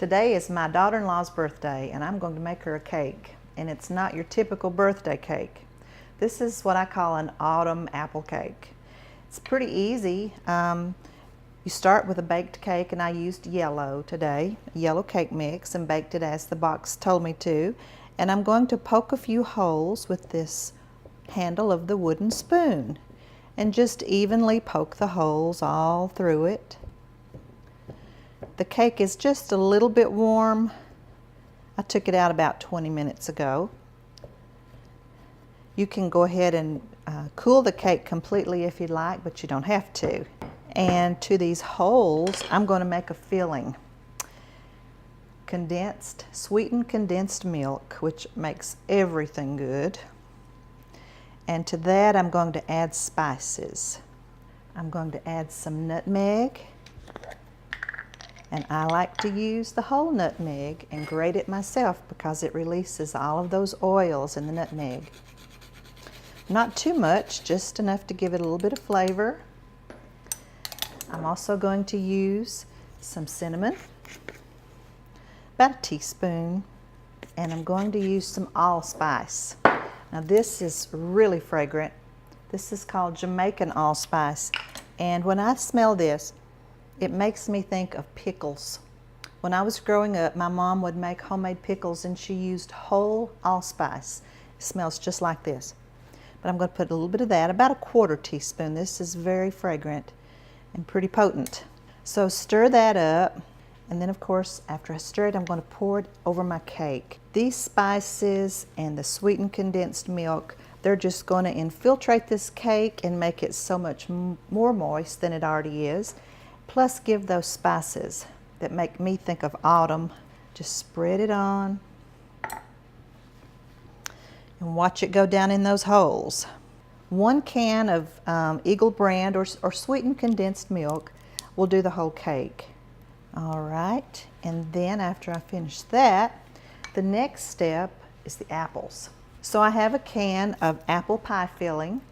Today is my daughter-in-law's birthday, and I'm going to make her a cake. And it's not your typical birthday cake. This is what I call an autumn apple cake. It's pretty easy. You start with a baked cake, and I used yellow today, yellow cake mix, and baked it as the box told me to. And I'm going to poke a few holes with this handle of the wooden spoon and just evenly poke the holes all through it. The cake is just a little bit warm. I took it out about 20 minutes ago. You can go ahead and cool the cake completely if you'd like, but you don't have to. And to these holes, I'm going to make a filling. Sweetened condensed milk, which makes everything good. And to that, I'm going to add spices. I'm going to add some nutmeg. And I like to use the whole nutmeg and grate it myself because it releases all of those oils in the nutmeg. Not too much, just enough to give it a little bit of flavor. I'm also going to use some cinnamon, about a teaspoon, and I'm going to use some allspice. Now this is really fragrant. This is called Jamaican allspice, and when I smell this, it makes me think of pickles. When I was growing up, my mom would make homemade pickles and she used whole allspice. It smells just like this. But I'm going to put a little bit of that, about a quarter teaspoon. This is very fragrant and pretty potent. So stir that up, and then of course after I stir it, I'm going to pour it over my cake. These spices and the sweetened condensed milk, they're just going to infiltrate this cake and make it so much more moist than it already is. Plus give those spices that make me think of autumn. Just spread it on and watch it go down in those holes. 1 can of Eagle brand or sweetened condensed milk will do the whole cake. All right, and then after I finish that, the next step is the apples. So I have a can of apple pie filling.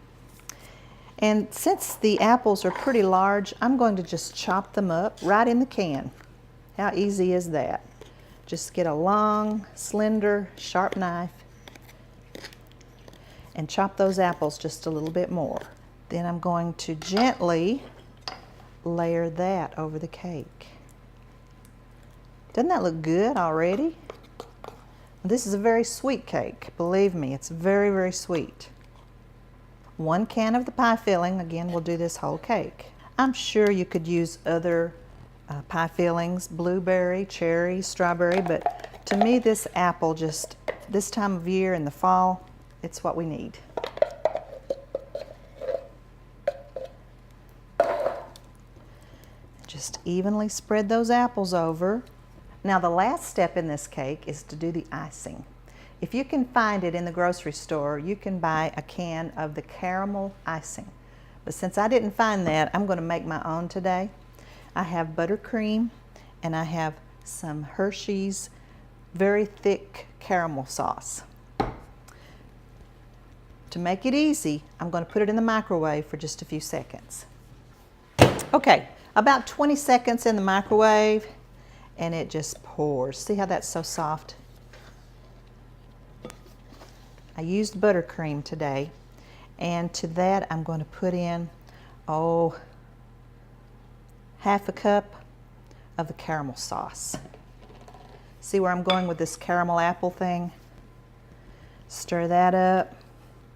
And since the apples are pretty large, I'm going to just chop them up right in the can. How easy is that? Just get a long, slender, sharp knife and chop those apples just a little bit more. Then I'm going to gently layer that over the cake. Doesn't that look good already? This is a very sweet cake. Believe me, it's very, very sweet. 1 can of the pie filling, again, will do this whole cake. I'm sure you could use other pie fillings, blueberry, cherry, strawberry, but to me this apple, just this time of year in the fall, it's what we need. Just evenly spread those apples over. Now the last step in this cake is to do the icing. If you can find it in the grocery store, you can buy a can of the caramel icing. But since I didn't find that, I'm going to make my own today. I have buttercream and I have some Hershey's very thick caramel sauce. To make it easy, I'm going to put it in the microwave for just a few seconds. Okay, about 20 seconds in the microwave and it just pours. See how that's so soft? I used buttercream today, and to that I'm going to put in, half a cup of the caramel sauce. See where I'm going with this caramel apple thing? Stir that up.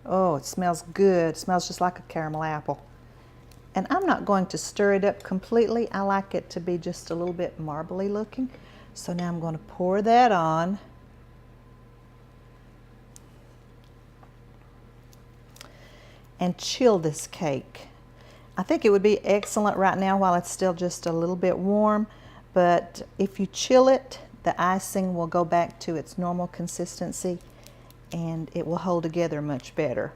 Oh, it smells good. It smells just like a caramel apple. And I'm not going to stir it up completely. I like it to be just a little bit marbly looking. So now I'm going to pour that on. And chill this cake. I think it would be excellent right now while it's still just a little bit warm, but if you chill it, the icing will go back to its normal consistency and it will hold together much better.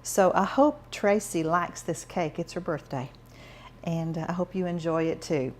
So I hope Tracie likes this cake. It's her birthday, and I hope you enjoy it too.